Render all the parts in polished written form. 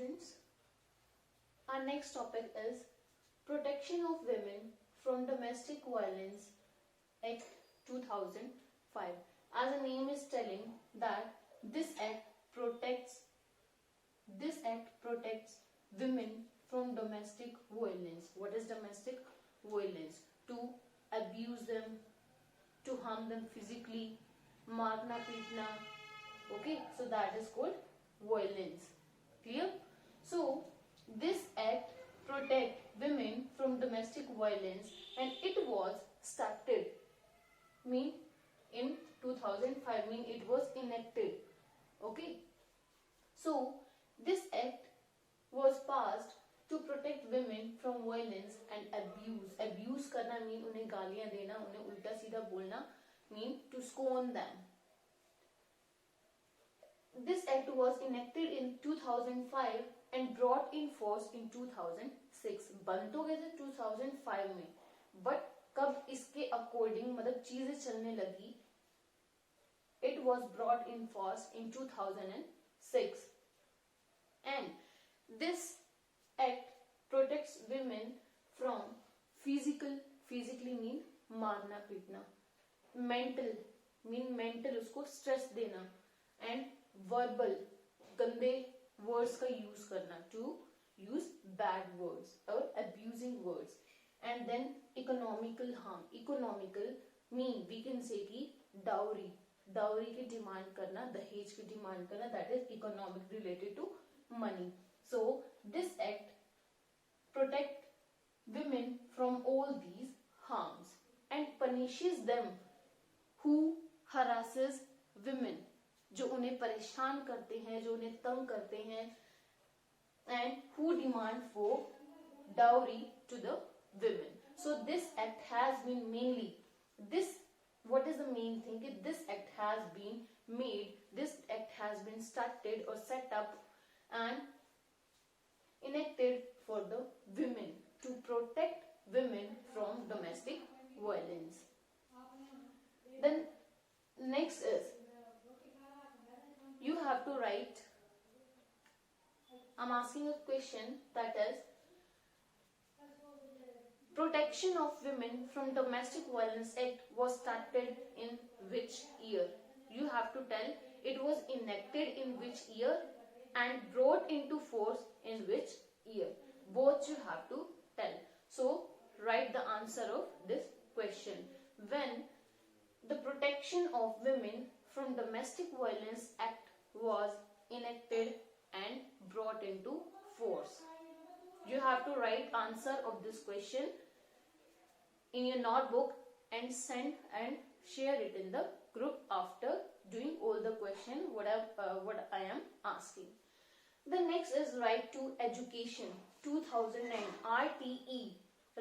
students. Our next topic is Protection of Women from Domestic Violence Act 2005. As the name is telling that this act protects women from domestic violence. What is domestic violence? To abuse them, to harm them physically, marna peetna. Okay, so that is called violence. Clear? So this act protect women from domestic violence, and it was started in 2005, it was enacted. Okay, so this act was passed to protect women from violence and abuse करना mean उन्हें गालियां देना, उन्हें उल्टा सीधा बोलना, mean to scorn them. This act was enacted in 2005 and brought in force in 2006. बन तो गए थे 2005 में, but कब इसके according मतलब चीजें चलने लगी, it was brought in force in 2006. And this act protects women from physically mean मारना पीटना, mental उसको stress देना, and verbal गंदे words का use करना, to use bad words or abusing words. And then economical harm. Economical mean we can say कि dowry की demand करना, दहेज की demand करना, that is economic related to money. So this act protect women from all these harms and punishes them who harasses women, जो उन्हें परेशान करते हैं, जो उन्हें तंग करते हैं, and who demand for dowry to the women. So this act has been mainly what is the main thing? This act has been made, this act has been started or set up and enacted for the women, to protect women from domestic violence. Then next is, you have to write, I'm asking a question, that is, Protection of Women from Domestic Violence Act was started in which year? You have to tell it was enacted in which year and brought into force in which year. Both you have to tell. So write the answer of this question. When the Protection of Women from Domestic Violence Act was enacted and brought into force. You have to write answer of this question in your notebook and send and share it in the group after doing all the question what I am asking. The next is Right to Education 2009 RTE,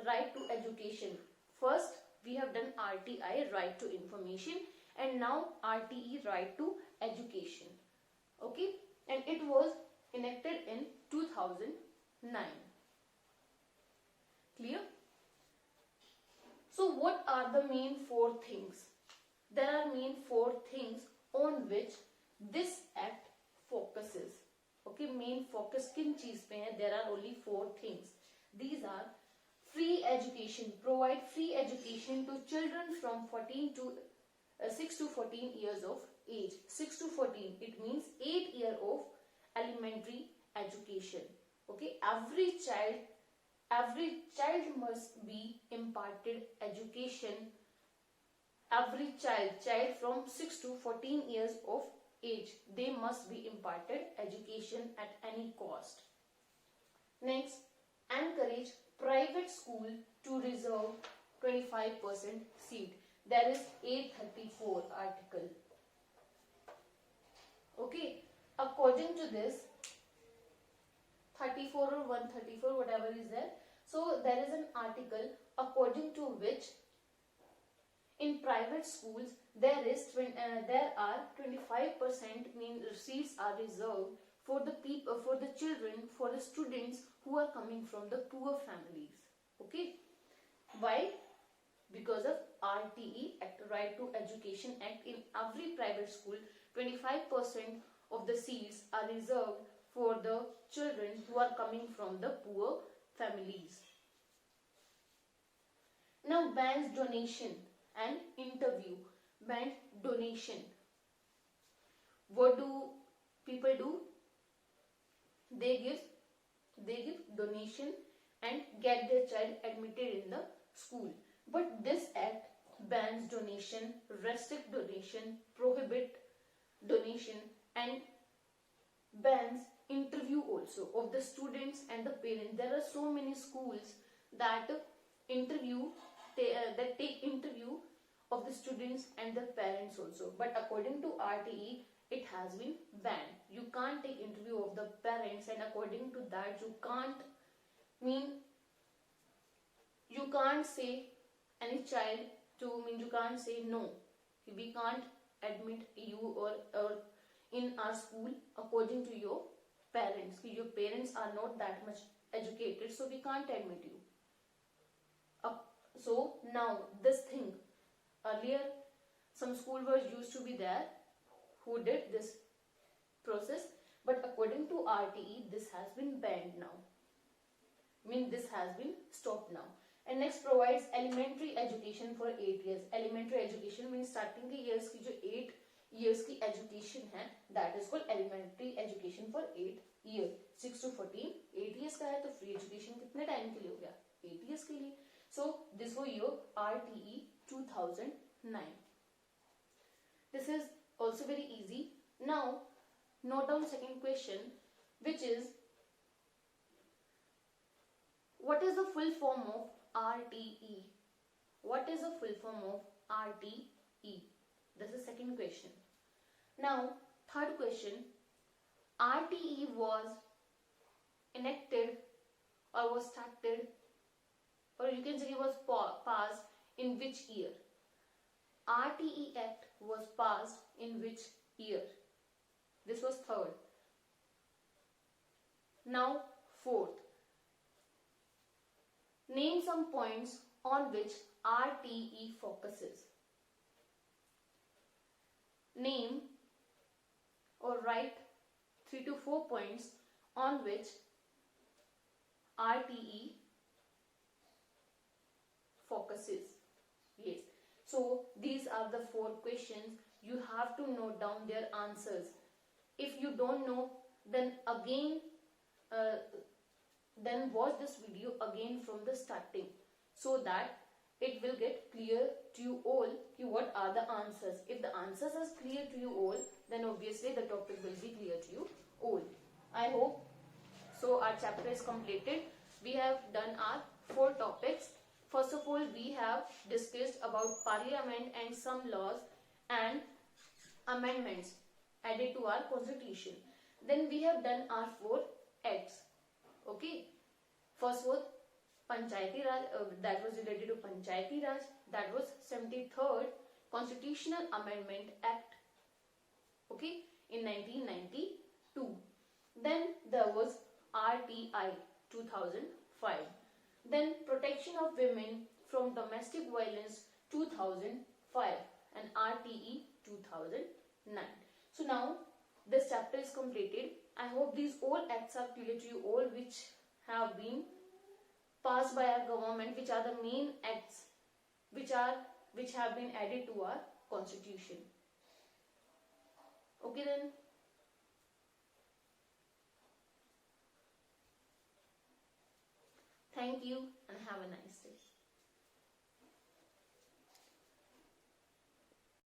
Right to Education. First we have done RTI, Right to Information, and now RTE, Right to Education. Okay, and it was enacted in 2009. Clear? So what are the main four things? There are main four things on which this act focuses. Okay, main focus किन चीज पे है? There are only four things. These are free education, provide free education to children from 6 to 14 years of age. 6 to 14, it means 8 years of elementary education. Okay, every child must be imparted education. Every child from 6 to 14 years of age, they must be imparted education at any cost. Next, encourage private school to reserve 25% seat. There is 834 article. Okay, according to this 34 or 134, whatever is there. So there is an article according to which in private schools there are 25% mean seats are reserved for the people, for the children, for the students who are coming from the poor families. Okay, why? Because of RTE Act, Right to Education Act. In every private school 25% of the seats are reserved for the children who are coming from the poor families. Now bans donation and interview. Banned donation. What do people do? They give donation and get their child admitted in the school. But this act bans donation, restrict donation, prohibit donation, and bans interview also of the students and the parents. There are so many schools that take interview of the students and the parents also. But according to RTE, it has been banned. You can't take interview of the parents, and according to that, you can't say any child you can't say no. We can't admit you or in our school according to your parents. Your parents are not that much educated, so we can't admit you. So now this thing, earlier some school used to be there who did this process, but according to RTE, this has been banned now. This has been stopped now. And next, provides elementary education for 8 years. Elementary education means starting के years की जो 8 years की education है, that is called elementary education for 8 years. 6 to 14, 8 years का है, तो free education कितने time के लिए हो गया? 8 years के लिए. So this was your RTE 2009. This is also very easy. Now note down second question, which is, what is the full form of RTE? What is the full form of RTE? This is second question. Now third question, RTE was enacted or was started, or you can say it was passed in which year? RTE Act was passed in which year? This was third. Now fourth, name some points on which RTE focuses. Name or write 3 to 4 points on which RTE focuses. Yes. So these are the 4 questions. You have to note down their answers. If you don't know, then again then watch this video again from the starting, so that it will get clear to you all what are the answers. If the answers are clear to you all, then obviously the topic will be clear to you all. I hope so. Our chapter is completed. We have done our 4 topics. First of all, we have discussed about parliament and some laws and amendments added to our constitution. Then we have done our 4 acts. Okay. First was Panchayati Raj, that was related to Panchayati Raj. That was 73rd Constitutional Amendment Act. Okay, in 1992. Then there was RTI 2005. Then Protection of Women from Domestic Violence 2005 and RTE 2009. So now this chapter is completed. I hope these all acts are clear to you all, which have been passed by our government, which are the main acts which have been added to our constitution. Okay then. Thank you and have a nice day.